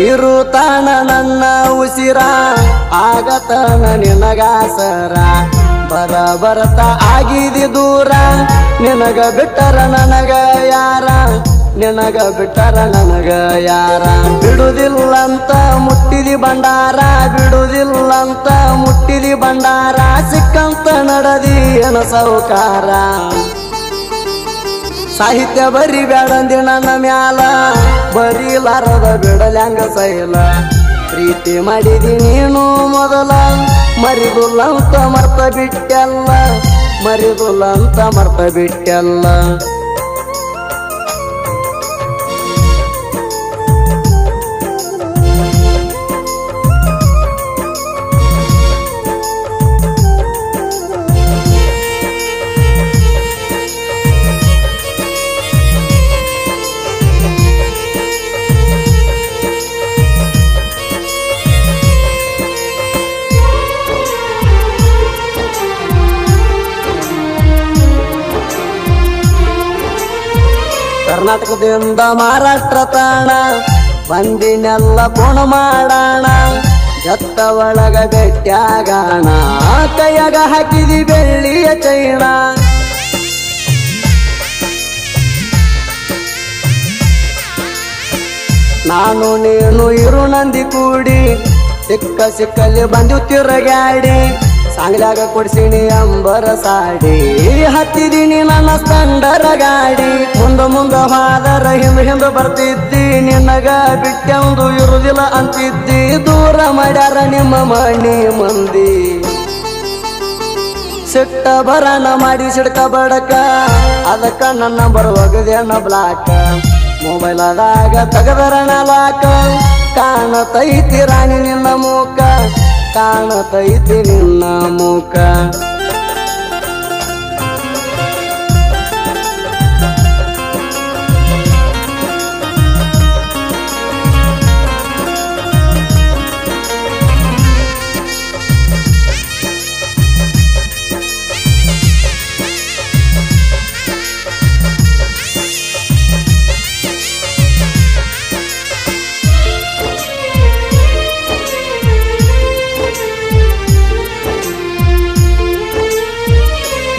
ಇರುತ್ತಾನ ನನ್ನ ಉಸಿರ ಆಗತನ ನಿನಗಾಸರ ಬರ ಬರತ ಆಗಿದಿ ದೂರ ನಿನಗ ಬಿಟ್ಟರ ನನಗ ಯಾರ ನಿನಗ ಬಿಟ್ಟರ ನನಗ ಯಾರ ಬಿಡುದಿಲ್ಲಂತ ಮುಟ್ಟಿದಿ ಬಂಡಾರ ಬಿಡುದಿಲ್ಲಂತ ಮುಟ್ಟಿದಿ ಬಂಡಾರ ಸಿಕ್ಕಂತ ನಡದಿ ಏನ ಸೌಕಾರ ಸಾಹಿತ್ಯ ಬರಿ ಬ್ಯಾಡಂದಿ ನನ್ನ ಮ್ಯಾಲ ಬರೀಲಾರದ ಬಿಡಲ್ಯಾಂಗ ಸೈಲ ಪ್ರೀತಿ ಮಾಡಿದಿ ನೀನು ಮೊದಲ ಮರಿದುಲ್ಲಂತ ಮರ್ತ ಬಿಟ್ಟೆಲ್ಲ ಮರಿದುಲ್ಲಂತ ಮರ್ತ ಬಿಟ್ಟೆಲ್ಲ ಕರ್ನಾಟಕದಿಂದ ಮಹಾರಾಷ್ಟ್ರ ತಾಣ ಬಂದಿನೆಲ್ಲ ಫೋನ್ ಮಾಡೋಣ ಜತ್ತ ಒಳಗ ಬೆಟ್ಟ್ಯಾಗಾಣ ಕೈಯಾಗ ಹಾಕಿದಿ ಬೆಳ್ಳಿಯ ಚೈಣ ನಾನು ನೀನು ಇರು ನಂದಿ ಕೂಡಿ ಸಿಕ್ಕ ಸಿಕ್ಕಲ್ಲಿ ಬಂದು ತಿರುಗಾಡಿ ಸಾಂಗ್ಲಾಗ ಕೊಡ್ಸಿನಿ ಅಂಬರ ಸಾಡಿ ಹತ್ತಿದೀನಿ ನನ್ನ ಸ್ಪಂಡರ ಗಾಡಿ ಮುಂದ ಹಾದರ ಹಿಂದ ಬರ್ತಿದ್ದಿ ನಿನಗ ಬಿಟ್ಟೆಂದು ಇರುದಿಲ್ಲ ಅಂತಿದ್ದಿ ದೂರ ಮಾಡ್ಯಾರ ನಿಮ್ಮ ಮಣಿ ಮಂದಿ ಸಿಟ್ಟ ಬರಣ ಮಾಡಿ ಸಿಡ್ಕ ಬಡಕ ಅದಕ್ಕ ನನ್ನ ಬರುವಾಗದೇನ ಬ್ಲಾಕ ಮೊಬೈಲ್ ಆದಾಗ ತಗದರಣ ಲಾಕ ಕಾಣತೈತಿ ರಾಣಿ ನಿನ್ನ ಮೂಕ ಕಾಣತೈತಿ ನಿನ್ನ ಮೂಕ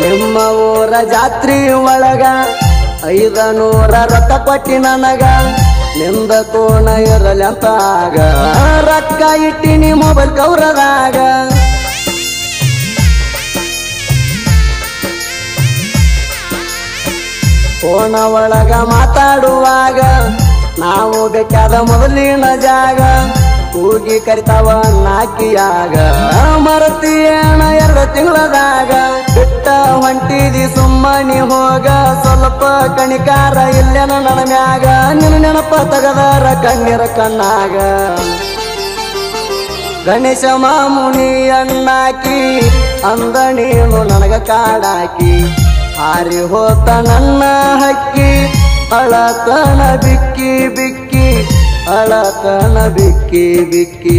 ನಿಮ್ಮ ಊರ ಜಾತ್ರಿ ಒಳಗ 500 ರೊಕ್ಕ ಕೊಟ್ಟಿ ನನಗ ನಿಂದ ಕೋಣ ಇರಲಿ ಅಂತಾಗ ರೊಕ್ಕ ಇಟ್ಟಿನಿ ಮೊಬೈಲ್ ಕೌರದಾಗ ಕೋಣ ಒಳಗ ಮಾತಾಡುವಾಗ ನಾವು ಬೇಕಾದ ಮೊದಲಿನ ಜಾಗ ಕೂಗಿ ಕರಿತಾವ ನಾಕಿಯಾಗ ಮರತಿಯೇಣ 2 ತಿಂಗಳದಾಗ ಬಿಟ್ಟ ಹೊಂಟಿದಿ ಸುಮ್ಮನಿ ಹೋಗ ಸ್ವಲ್ಪ ಕಣಿಕಾರ ಇಲ್ಲೇನ ನನ್ನ ಮ್ಯಾಗ ನಿನ್ನ ನೆನಪ ತಗದಾರ ಕಣ್ಣೀರ ಕಣ್ಣಾಗ ಗಣೇಶ ಮಾಮುನಿ ಅಣ್ಣಾಕಿ ಅಂದ ನೀನು ನನಗ ಕಾಡಾಕಿ ಹಾರಿ ಹೋತ ನನ್ನ ಹಕ್ಕಿ ಅಳತನ ಬಿಕ್ಕಿ ಬಿಕ್ಕಿ ಅಳತನ ಬಿಕ್ಕಿ ಬಿಕ್ಕಿ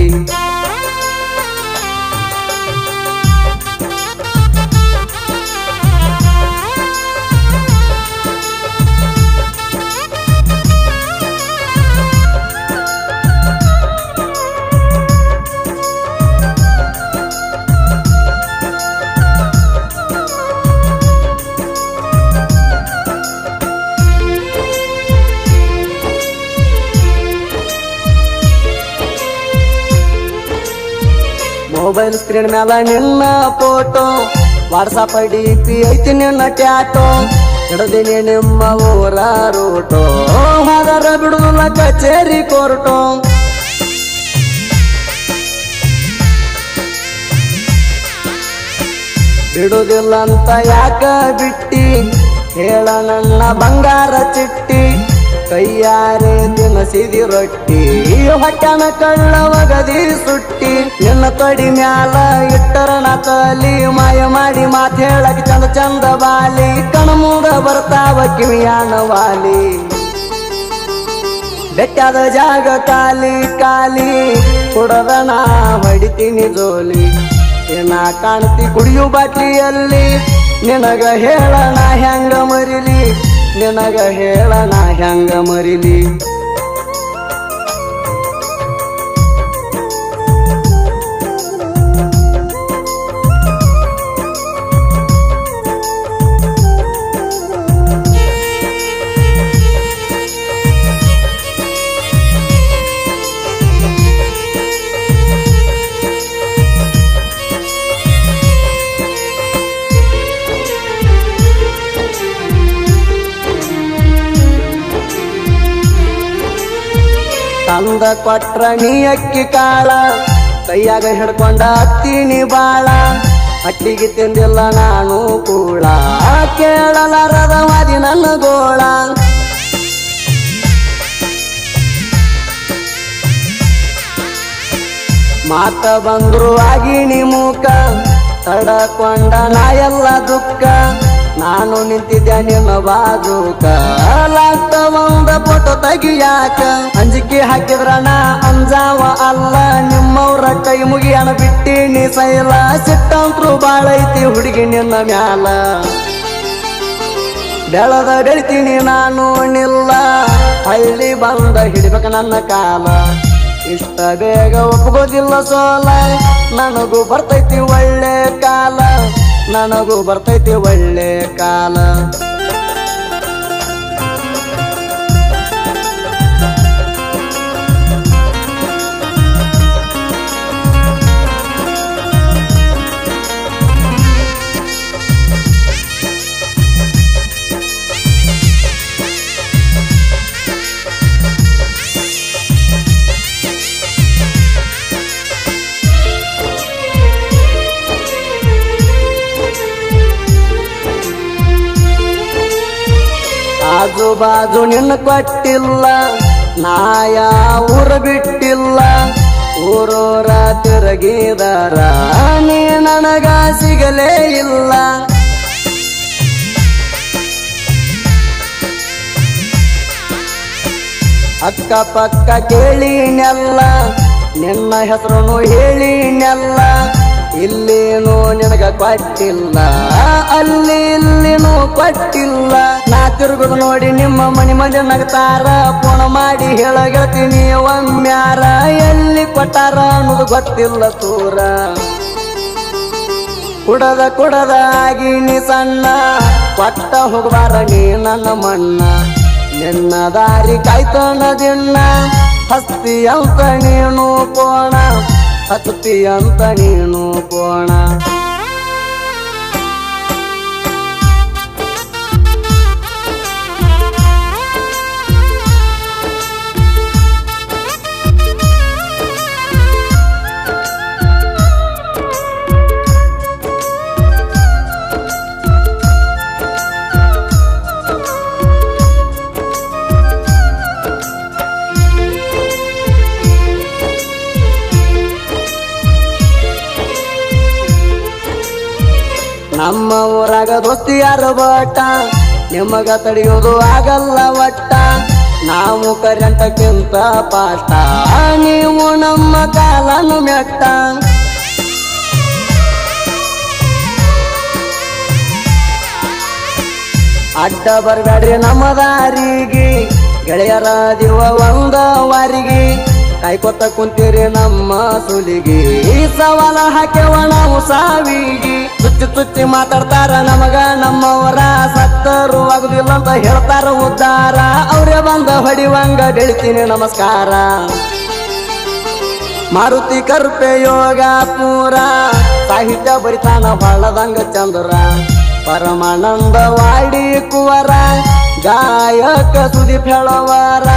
ಮೊಬೈಲ್ ಸ್ಕ್ರೀನ್ ಮ್ಯಾಲ ನಿನ್ನ ಫೋಟೋ ವಾಟ್ಸಪ್ DP ಐತಿ ನಿನ್ನ ಟ್ಯಾಟೋ ಹಿಡದಿನಿ ನಿಮ್ಮ ಊರ ರೂಟೋ ಹಾದರ ಬಿಡುದಿಲ್ಲ ಕಚೇರಿ ಕೋರ್ಟೋ ಬಿಡುದಿಲ್ಲ ಅಂತ ಯಾಕ ಬಿಟ್ಟಿ ಹೇಳ ನನ್ನ ಬಂಗಾರ ಚಿಟ್ಟಿ ಕೈಯಾರೆ ತಿನಸಿದಿ ರೊಟ್ಟಿ ಹೊಟ್ಟನ ಕಳ್ಳವಗದಿ ಸುಟ್ಟಿ ನಿನ್ನ ತೊಡಿ ಮ್ಯಾಲ ಇಟ್ಟರಣ ತಲಿ ಮಾಯ ಮಾಡಿ ಮಾತು ಹೇಳಕ್ ಚಂದ ಚಂದ ಬಾಲಿ ಕಣ್ಮೂಡ ಬರ್ತಾವ ಕಿವಿಯಾನ ವಾಲಿ ಬೆಟ್ಟದ ಜಾಗ ಕಾಲಿ ಕಾಲಿ ಕುಡದ ನಾ ಹೊಡಿತೀನಿ ಜೋಲಿ ಏನ ಕಾಣ್ತಿ ಕುಡಿಯು ಬಾಟ್ಲಿಯಲ್ಲಿ ನಿನಗ ಹೇಳಣ ಹೆಂಗ ಮರಿಲಿ ನಿನಗ ಹೇಳಣ ಹೆಂಗ ಮರಿಲಿ ತಂದ ಕೊಟ್ರ ನೀ ಅಕ್ಕಿ ಕಾಳ ಕೈಯಾಗ ಹಿಡ್ಕೊಂಡ ಹತ್ತೀನಿ ಬಾಳ ಅಟ್ಟಿಗೆ ತಿಂದಿಲ್ಲ ನಾನು ಕೂಳ ಕೇಳಲಾರದ ವಾದಿ ನನ್ನ ಗೋಳ ಮಾತ ಬಂದ್ರು ಆಗಿನಿ ಮೂಕ ತಡಕೊಂಡ ನಾ ಎಲ್ಲ ದುಃಖ ನಾನು ನಿಂತಿದ್ದೆ ನಿನ್ನ ಬಾಜೂಕ ಲಾಕ್ತ ಒಂದ ಫೋಟೋ ತೆಗಿಯಾಕ ಅಂಜಿಕೆ ಹಾಕಿದ್ರ ನಾ ಅಂಜಾವ ಅಲ್ಲ ನಿಮ್ಮವ್ರ ಕೈ ಮುಗಿಯಣ ಬಿಟ್ಟಿನಿ ಸೈಲ ಸಿಟ್ಟಂತ್ರು ಬಾಳೈತಿ ಹುಡುಗಿ ನಿನ್ನ ಮ್ಯಾಲ ಬೆಳದ ಬೆಳಿತೀನಿ ನಾನು ನಿಲ್ಲ ಹಳ್ಳಿ ಬಂದ ಹಿಡಿಬೇಕ ನನ್ನ ಕಾಲ ಇಷ್ಟ ಬೇಗ ಒಪ್ಕೋದಿಲ್ಲ ಸೋಲ ನನಗೂ ಬರ್ತೈತಿ ಒಳ್ಳೆ ಕಾಲ ನನಗೂ ಬರ್ತೈತಿ ಒಳ್ಳೆ ಕಾಲ ಆಜು ಬಾಜು ನಿನ್ನ ಕೊಟ್ಟಿಲ್ಲ ನಾಯ ಊರ ಬಿಟ್ಟಿಲ್ಲ ಊರೂರ ತಿರುಗಿದಾರ ನೀ ನನಗ ಸಿಗಲೇ ಇಲ್ಲ ಅಕ್ಕ ಪಕ್ಕ ಕೇಳಿನೆಲ್ಲ ನಿನ್ನ ಹೆಸರು ಹೇಳಿನೆಲ್ಲ ಇಲ್ಲೇನು ನಿನಗ ಕೊಟ್ಟಿಲ್ಲ ಅಲ್ಲಿ ಇಲ್ಲಿನೂ ಕೊಟ್ಟಿಲ್ಲ ನಾ ತಿರುಗುದು ನೋಡಿ ನಿಮ್ಮ ಮನಿ ಮಂದಿ ನಗ್ತಾರ ಫೋನ್ ಮಾಡಿ ಹೇಳಗಳ್ತೀನಿ ಒಮ್ಮ್ಯಾರ ಎಲ್ಲಿ ಕೊಟ್ಟಾರ ಅನ್ನೋದು ಗೊತ್ತಿಲ್ಲ ತೂರ ಕುಡದ ಆಗಿನಿ ಸಣ್ಣ ಕೊಟ್ಟ ಹೋಗಬಾರ ನೀ ನನ್ನ ಮಣ್ಣ ನಿನ್ನ ದಾರಿ ಕಾಯ್ತನ ದಿನ ಹಸ್ತಿ ಅಂತ ನೀನು ಕೋಣ ಹತ್ತಿ ಅಂತ ನೀನು ಕೋಣ ನಮ್ಮ ಊರಾಗ ದೋಸ್ತಿಯಾರ ಬಟ್ಟ ನಿಮಗ ತಡೆಯೋದು ಆಗಲ್ಲ ಒಟ್ಟ ನಾವು ಕರೆಂಟಕ್ಕಿಂತ ಪಾಠ ನೀವು ನಮ್ಮ ಕಾಲನು ಮೆಟ್ಟ ಅಡ್ಡ ಬರ್ಬೇಡ್ರಿ ನಮ್ಮ ದಾರಿಗೆ ಗೆಳೆಯರ ದಿವ ಒಂದ ವಾರಿಗೆ ಕಾಯ್ಕೊತ ಕುಂತೀರಿ ನಮ್ಮ ಸುಲಿಗಿ ಸವಾಲ ಹಾಕ್ಯವ ನಾವು ಸಾವಿಗಿ ಚುಚ್ಚಿ ಮಾತಾಡ್ತಾರ ನಮಗ ನಮ್ಮವರ ಸತ್ತರು ಆಗುದಿಲ್ಲ ಅಂತ ಹೇಳ್ತಾರ ಉದ್ದಾರ ಅವ್ರೇ ಬಂದ ಹೊಡಿವಂಗ ಬೆಳಿತೀನಿ ನಮಸ್ಕಾರ ಮಾರುತಿ ಕರ್ಪೆ ಯೋಗ ಪೂರ ಸಾಹಿತ್ಯ ಬರಿತಾನ ಹೊಳ್ಳದಂಗ ಚಂದ್ರ ಪರಮಾನಂದ ವಾಡಿ ಕುವರ ಗಾಯಕ ಸುದೀಪ್ ಹೇಳವರ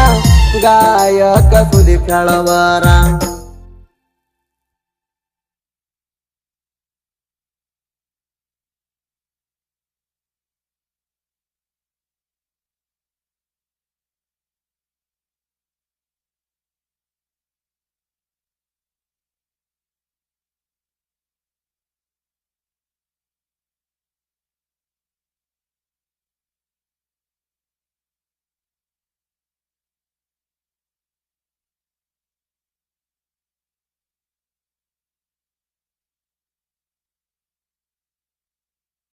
ಗಾಯಕ ಸುದೀಪ್ ಹೇಳವರ